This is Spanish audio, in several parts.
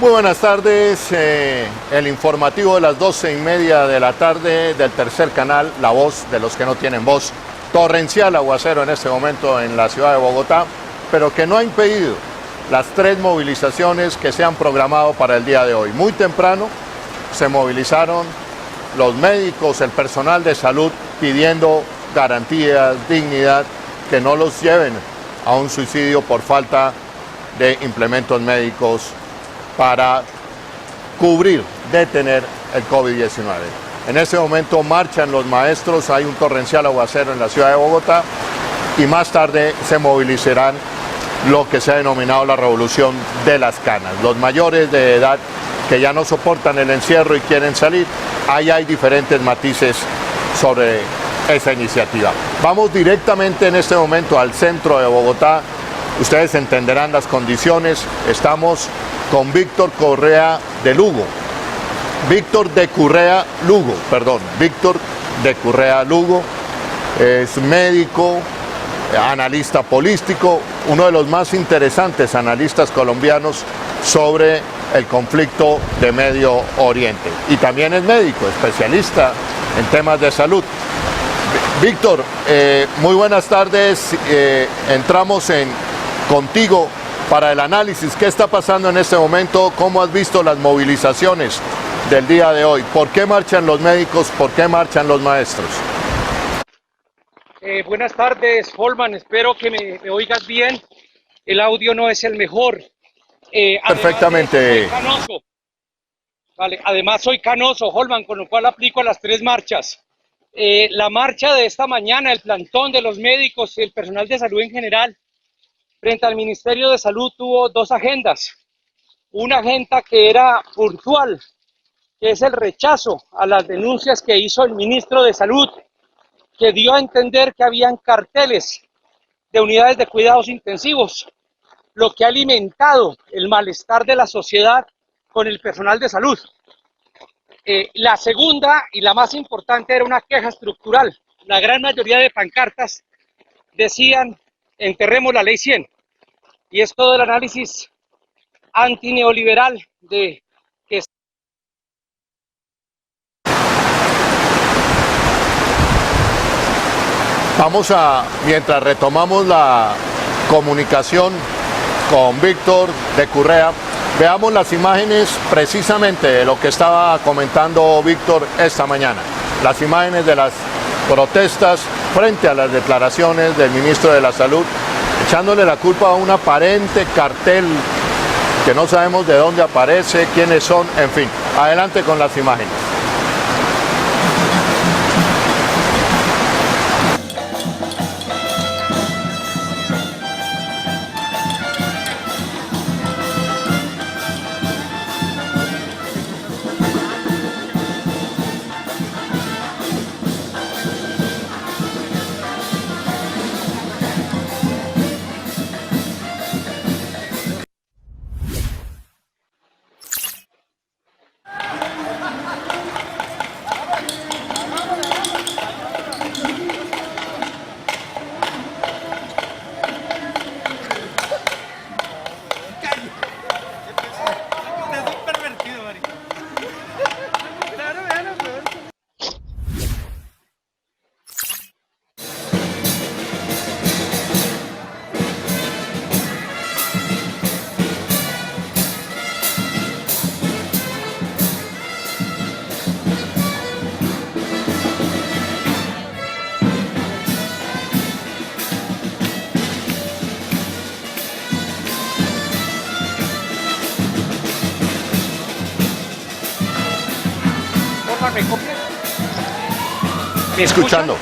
Muy buenas tardes, el informativo de las 12:30 de la tarde del tercer canal, La Voz de los que no tienen voz. Torrencial aguacero en este momento en la ciudad de Bogotá, pero que no ha impedido las 3 movilizaciones que se han programado para el día de hoy. Muy temprano se movilizaron los médicos, el personal de salud, pidiendo garantías, dignidad, que no los lleven a un suicidio por falta de implementos médicos para cubrir, detener el COVID-19. En este momento marchan los maestros, hay un torrencial aguacero en la ciudad de Bogotá y más tarde se movilizarán lo que se ha denominado la revolución de las canas. Los mayores de edad que ya no soportan el encierro y quieren salir, ahí hay diferentes matices sobre esa iniciativa. Vamos directamente en este momento al centro de Bogotá. Ustedes entenderán las condiciones. Estamos con Víctor Correa de Lugo. Víctor de Correa Lugo es médico, analista político, uno de los más interesantes analistas colombianos sobre el conflicto de Medio Oriente. Y también es médico, especialista en temas de salud. Víctor, muy buenas tardes. Entramos contigo para el análisis. ¿Qué está pasando en este momento? ¿Cómo has visto las movilizaciones del día de hoy? ¿Por qué marchan los médicos? ¿Por qué marchan los maestros? Buenas tardes, Holman. Espero que me oigas bien. El audio no es el mejor. Perfectamente. Además soy canoso, Holman, con lo cual aplico a las 3 marchas. La marcha de esta mañana, el plantón de los médicos y el personal de salud en general, frente al Ministerio de Salud tuvo 2 agendas. Una agenda que era puntual, que es el rechazo a las denuncias que hizo el ministro de Salud, que dio a entender que habían carteles de unidades de cuidados intensivos, lo que ha alimentado el malestar de la sociedad con el personal de salud. La segunda y la más importante era una queja estructural. La gran mayoría de pancartas decían: enterremos la ley 100. Y es todo el análisis antineoliberal de que... Mientras retomamos la comunicación con Víctor de Correa, veamos las imágenes precisamente de lo que estaba comentando Víctor esta mañana. Las imágenes de las protestas frente a las declaraciones del ministro de la Salud, echándole la culpa a un aparente cartel que no sabemos de dónde aparece, quiénes son, en fin. Adelante con las imágenes. ¿Me escuchando?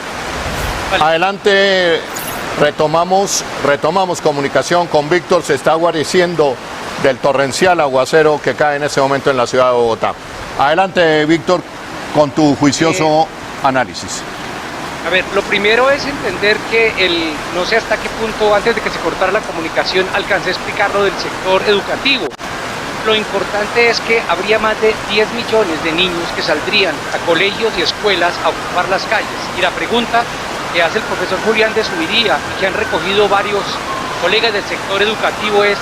Vale. Adelante, retomamos comunicación con Víctor. Se está guareciendo del torrencial aguacero que cae en ese momento en la ciudad de Bogotá. Adelante, Víctor, con tu juicioso análisis. A ver, lo primero es entender que no sé hasta qué punto, antes de que se cortara la comunicación, alcancé a explicar lo del sector educativo. Lo importante es que habría más de 10 millones de niños que saldrían a colegios y escuelas a ocupar las calles. Y la pregunta que hace el profesor Julián de Subiría y que han recogido varios colegas del sector educativo es: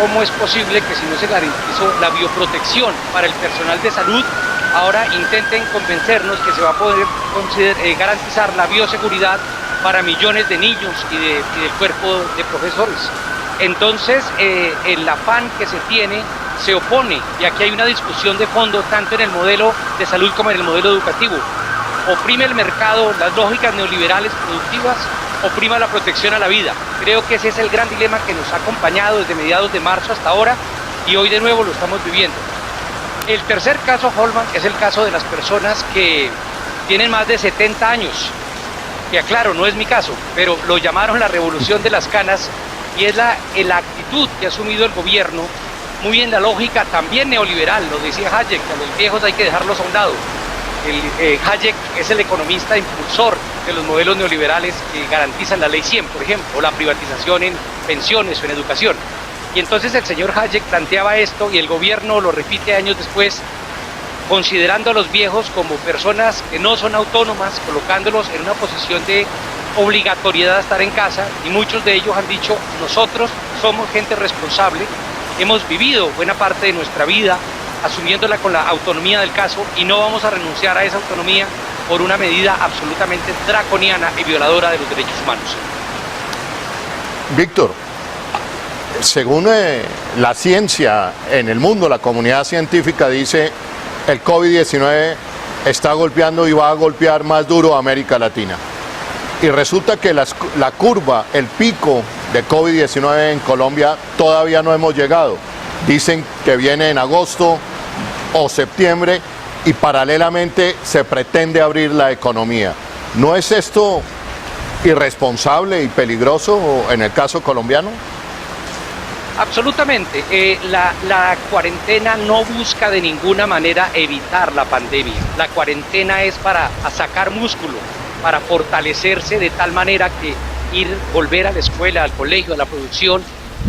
cómo es posible que si no se garantizó la bioprotección para el personal de salud, ahora intenten convencernos que se va a poder garantizar la bioseguridad para millones de niños y del cuerpo de profesores. Entonces, el afán que se tiene se opone, y aquí hay una discusión de fondo tanto en el modelo de salud como en el modelo educativo. Oprime el mercado, las lógicas neoliberales productivas, oprima la protección a la vida. Creo que ese es el gran dilema que nos ha acompañado desde mediados de marzo hasta ahora, y hoy de nuevo lo estamos viviendo. El tercer caso, Holman, es el caso de las personas que tienen más de 70 años, que aclaro, no es mi caso, pero lo llamaron la revolución de las canas, y es la actitud que ha asumido el gobierno, muy en la lógica también neoliberal, lo decía Hayek, que a los viejos hay que dejarlos a un lado. Hayek es el economista impulsor de los modelos neoliberales que garantizan la ley 100, por ejemplo, o la privatización en pensiones o en educación. Y entonces el señor Hayek planteaba esto y el gobierno lo repite años después, considerando a los viejos como personas que no son autónomas, colocándolos en una posición de obligatoriedad a estar en casa, y muchos de ellos han dicho: nosotros somos gente responsable, hemos vivido buena parte de nuestra vida asumiéndola con la autonomía del caso y no vamos a renunciar a esa autonomía por una medida absolutamente draconiana y violadora de los derechos humanos. Víctor, según la ciencia en el mundo, la comunidad científica dice el COVID-19 está golpeando y va a golpear más duro a América Latina. Y resulta que la curva, el pico de COVID-19 en Colombia todavía no hemos llegado. Dicen que viene en agosto o septiembre y paralelamente se pretende abrir la economía. ¿No es esto irresponsable y peligroso en el caso colombiano? Absolutamente. La cuarentena no busca de ninguna manera evitar la pandemia. La cuarentena es para sacar músculo, para fortalecerse de tal manera que volver a la escuela, al colegio, a la producción,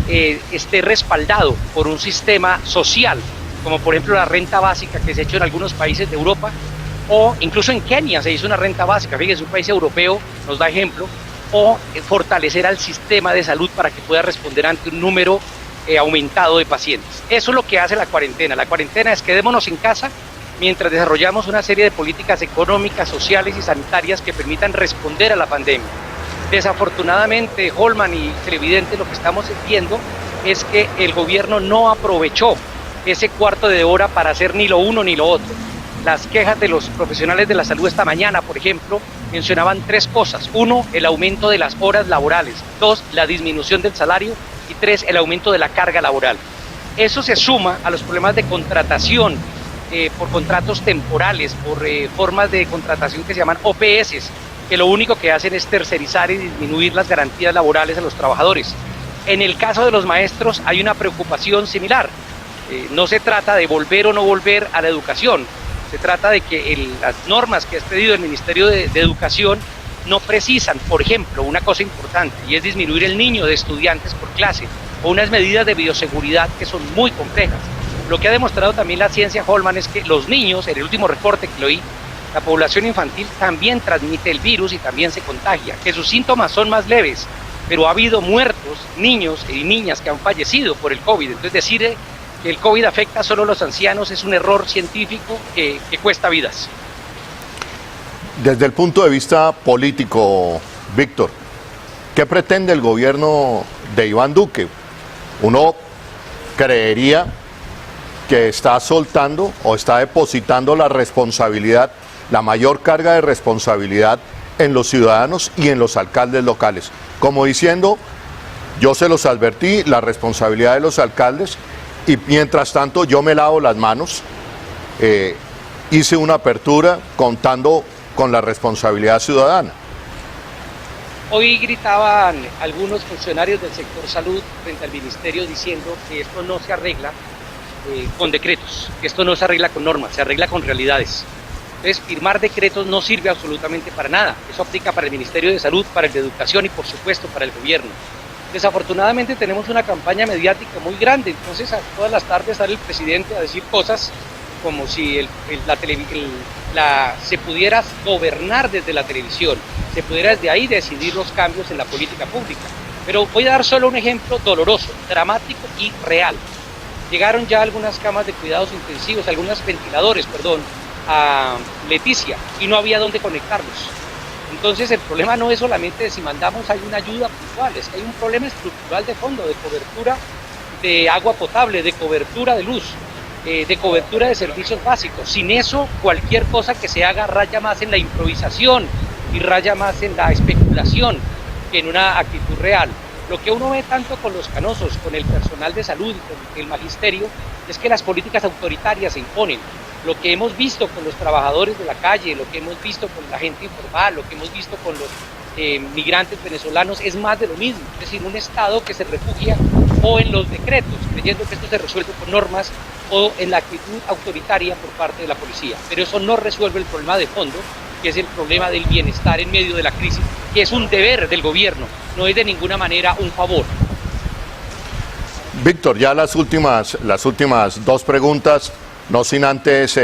esté respaldado por un sistema social, como por ejemplo la renta básica que se ha hecho en algunos países de Europa, o incluso en Kenia se hizo una renta básica, fíjense, un país europeo nos da ejemplo, o fortalecer al sistema de salud para que pueda responder ante un número aumentado de pacientes. Eso es lo que hace la cuarentena. La cuarentena es quedémonos en casa mientras desarrollamos una serie de políticas económicas, sociales y sanitarias que permitan responder a la pandemia. Desafortunadamente, Holman y televidentes, lo que estamos viendo es que el gobierno no aprovechó ese cuarto de hora para hacer ni lo uno ni lo otro. Las quejas de los profesionales de la salud esta mañana, por ejemplo, mencionaban tres cosas. Uno, el aumento de las horas laborales. Dos, la disminución del salario. Y tres, el aumento de la carga laboral. Eso se suma a los problemas de contratación por contratos temporales, por formas de contratación que se llaman OPS, que lo único que hacen es tercerizar y disminuir las garantías laborales a los trabajadores. En el caso de los maestros hay una preocupación similar. No se trata de volver o no volver a la educación, se trata de que las normas que ha expedido el Ministerio de Educación no precisan, por ejemplo, una cosa importante, y es disminuir el número de estudiantes por clase, o unas medidas de bioseguridad que son muy complejas. Lo que ha demostrado también la ciencia, Holman, es que los niños, en el último reporte que lo oí, la población infantil también transmite el virus y también se contagia, que sus síntomas son más leves, pero ha habido muertos, niños y niñas que han fallecido por el COVID. Entonces decir que el COVID afecta solo a los ancianos es un error científico que cuesta vidas. Desde el punto de vista político, Víctor, ¿qué pretende el gobierno de Iván Duque? Uno creería que está soltando o está depositando la responsabilidad, la mayor carga de responsabilidad en los ciudadanos y en los alcaldes locales. Como diciendo, yo se los advertí, la responsabilidad de los alcaldes, y mientras tanto yo me lavo las manos, hice una apertura contando con la responsabilidad ciudadana. Hoy gritaban algunos funcionarios del sector salud frente al ministerio diciendo que esto no se arregla con decretos, que esto no se arregla con normas, se arregla con realidades. Entonces, firmar decretos no sirve absolutamente para nada. Eso aplica para el Ministerio de Salud, para el de Educación y, por supuesto, para el gobierno. Desafortunadamente tenemos una campaña mediática muy grande, entonces a todas las tardes sale el presidente a decir cosas como si se pudiera gobernar desde la televisión, se pudiera desde ahí decidir los cambios en la política pública. Pero voy a dar solo un ejemplo doloroso, dramático y real. Llegaron ya algunas camas de cuidados intensivos, algunos ventiladores, perdón, a Leticia y no había dónde conectarlos. Entonces el problema no es solamente de si mandamos alguna ayuda puntual, es que hay un problema estructural de fondo, de cobertura de agua potable, de cobertura de luz, de cobertura de servicios básicos. Sin eso, cualquier cosa que se haga raya más en la improvisación y raya más en la especulación que en una actitud real. Lo que uno ve tanto con los canosos, con el personal de salud y con el magisterio, es que las políticas autoritarias se imponen. Lo que hemos visto con los trabajadores de la calle, lo que hemos visto con la gente informal, lo que hemos visto con los migrantes venezolanos es más de lo mismo. Es decir, un Estado que se refugia o en los decretos, creyendo que esto se resuelve con normas, o en la actitud autoritaria por parte de la policía. Pero eso no resuelve el problema de fondo, que es el problema del bienestar en medio de la crisis, que es un deber del gobierno, no es de ninguna manera un favor. Víctor, ya las últimas dos preguntas, no sin antes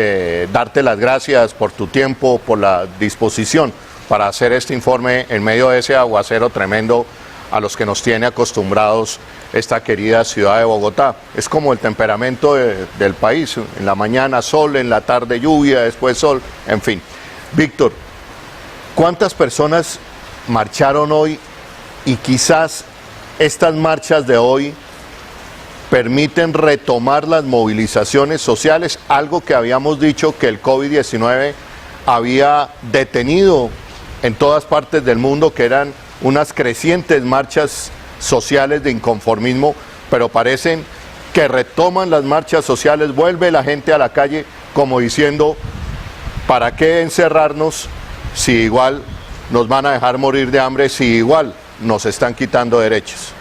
darte las gracias por tu tiempo, por la disposición para hacer este informe en medio de ese aguacero tremendo a los que nos tiene acostumbrados esta querida ciudad de Bogotá. Es como el temperamento del país, en la mañana sol, en la tarde lluvia, después sol, en fin. Víctor, ¿cuántas personas marcharon hoy y quizás estas marchas de hoy permiten retomar las movilizaciones sociales, algo que habíamos dicho que el COVID-19 había detenido en todas partes del mundo, que eran unas crecientes marchas sociales de inconformismo, pero parecen que retoman las marchas sociales, vuelve la gente a la calle como diciendo, ¿para qué encerrarnos si igual nos van a dejar morir de hambre, si igual nos están quitando derechos?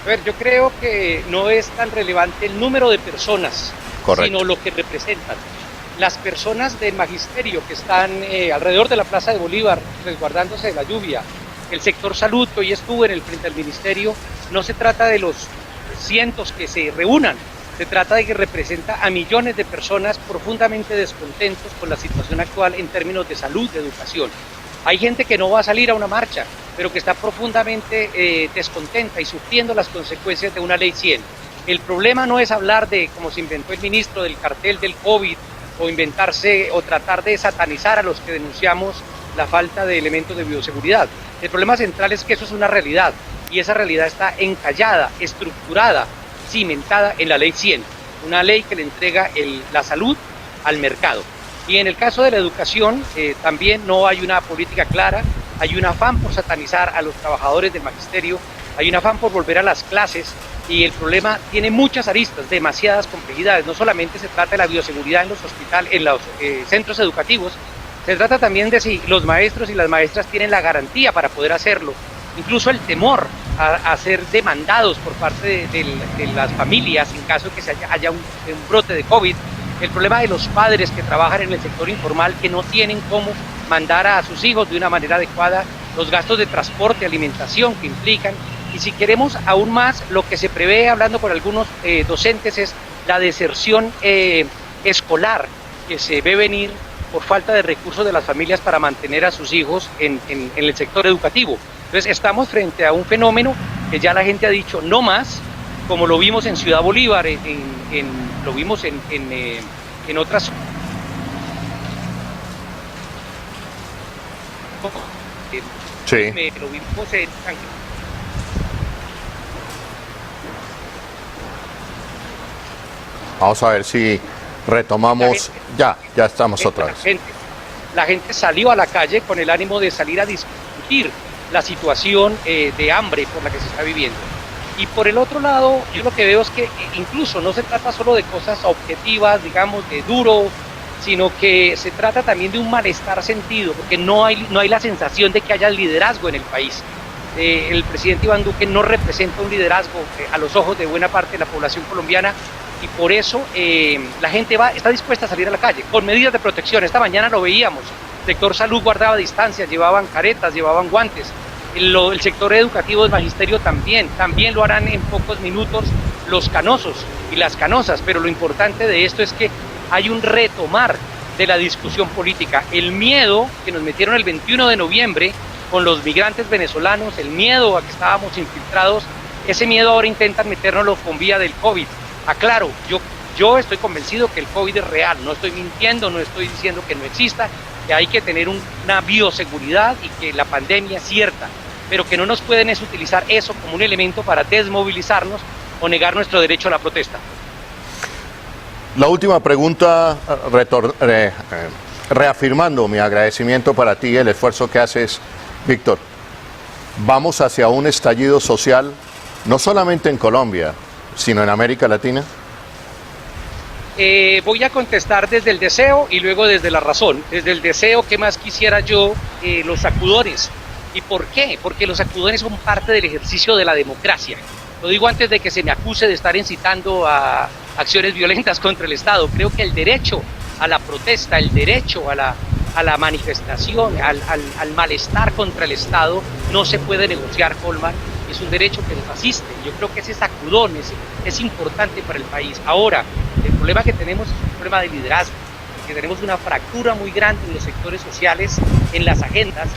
A ver, yo creo que no es tan relevante el número de personas, correcto, sino lo que representan. Las personas del magisterio que están alrededor de la Plaza de Bolívar, resguardándose de la lluvia, el sector salud que hoy estuvo frente al ministerio, no se trata de los cientos que se reúnan, se trata de que representa a millones de personas profundamente descontentos con la situación actual en términos de salud, de educación. Hay gente que no va a salir a una marcha, pero que está profundamente descontenta y sufriendo las consecuencias de una ley 100. El problema no es hablar de, como se inventó el ministro, del cartel del COVID, o inventarse o tratar de satanizar a los que denunciamos la falta de elementos de bioseguridad. El problema central es que eso es una realidad, y esa realidad está encallada, estructurada, cimentada en la ley 100, una ley que le entrega la salud al mercado. Y en el caso de la educación también no hay una política clara, hay un afán por satanizar a los trabajadores del magisterio, hay un afán por volver a las clases, y el problema tiene muchas aristas, demasiadas complejidades. No solamente se trata de la bioseguridad en los hospitales, en los centros educativos, se trata también de si los maestros y las maestras tienen la garantía para poder hacerlo, incluso el temor a ser demandados por parte de las familias en caso de que haya un brote de COVID, el problema de los padres que trabajan en el sector informal, que no tienen cómo mandar a sus hijos de una manera adecuada, los gastos de transporte, alimentación que implican. Y si queremos aún más, lo que se prevé, hablando con algunos docentes, es la deserción escolar que se ve venir por falta de recursos de las familias para mantener a sus hijos en el sector educativo. Entonces estamos frente a un fenómeno que ya la gente ha dicho no más, como lo vimos en Ciudad Bolívar, lo vimos en otras. Sí. Lo vimos en Vamos a ver si retomamos. Ya estamos otra vez. La gente salió a la calle con el ánimo de salir a discutir la situación de hambre por la que se está viviendo. Y por el otro lado, yo lo que veo es que incluso no se trata solo de cosas objetivas, digamos, de duro, sino que se trata también de un malestar sentido, porque no hay la sensación de que haya liderazgo en el país. El presidente Iván Duque no representa un liderazgo a los ojos de buena parte de la población colombiana, y por eso la gente está dispuesta a salir a la calle con medidas de protección. Esta mañana lo veíamos, el sector salud guardaba distancia, llevaban caretas, llevaban guantes. El sector educativo del magisterio también lo harán en pocos minutos los canosos y las canosas, pero lo importante de esto es que hay un retomar de la discusión política. El miedo que nos metieron el 21 de noviembre con los migrantes venezolanos, el miedo a que estábamos infiltrados, ese miedo ahora intentan metérnoslo con vía del COVID. Aclaro, yo estoy convencido que el COVID es real, no estoy mintiendo, no estoy diciendo que no exista, que hay que tener una bioseguridad y que la pandemia es cierta, pero que no nos pueden utilizar eso como un elemento para desmovilizarnos o negar nuestro derecho a la protesta. La última pregunta, reafirmando mi agradecimiento para ti y el esfuerzo que haces, Víctor. ¿Vamos hacia un estallido social, no solamente en Colombia, sino en América Latina? Voy a contestar desde el deseo y luego desde la razón. Desde el deseo, ¿qué más quisiera yo? Los sacudones. ¿Y por qué? Porque los sacudones son parte del ejercicio de la democracia. Lo digo antes de que se me acuse de estar incitando a acciones violentas contra el Estado. Creo que el derecho a la protesta, el derecho a la manifestación, al malestar contra el Estado, no se puede negociar, Colman. Es un derecho que nos asiste. Yo creo que ese sacudón es importante para el país. Ahora, el problema que tenemos es un problema de liderazgo, porque tenemos una fractura muy grande en los sectores sociales, en las agendas.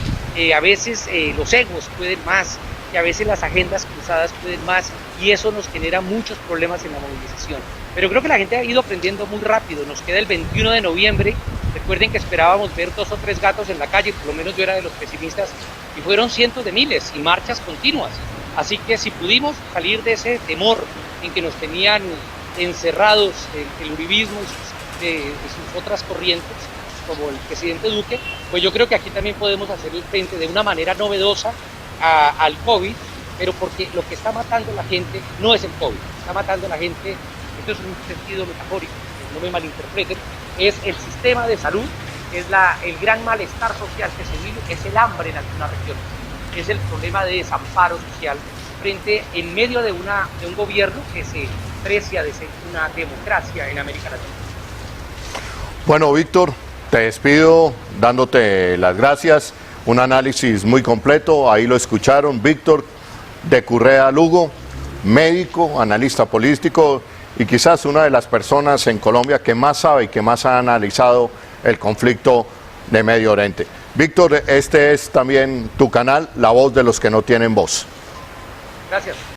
A veces los egos pueden más, y a veces las agendas cruzadas pueden más, y eso nos genera muchos problemas en la movilización. Pero creo que la gente ha ido aprendiendo muy rápido. Nos queda el 21 de noviembre. Recuerden que esperábamos ver 2 o 3 gatos en la calle, por lo menos yo era de los pesimistas, y fueron cientos de miles y marchas continuas. Así que si pudimos salir de ese temor en que nos tenían encerrados el uribismo y sus otras corrientes, como el presidente Duque, pues yo creo que aquí también podemos hacer el frente de una manera novedosa al COVID, pero porque lo que está matando a la gente no es el COVID, está matando a la gente, esto es un sentido metafórico, no me malinterpreten, es el sistema de salud, es el gran malestar social que se vive, es el hambre en algunas regiones, es el problema de desamparo social en medio de un gobierno que se precia de ser una democracia en América Latina. Bueno, Víctor, te despido dándote las gracias. Un análisis muy completo, ahí lo escucharon. Víctor de Currea Lugo, médico, analista político y quizás una de las personas en Colombia que más sabe y que más ha analizado el conflicto de Medio Oriente. Víctor, este es también tu canal, La Voz de los que no tienen voz. Gracias.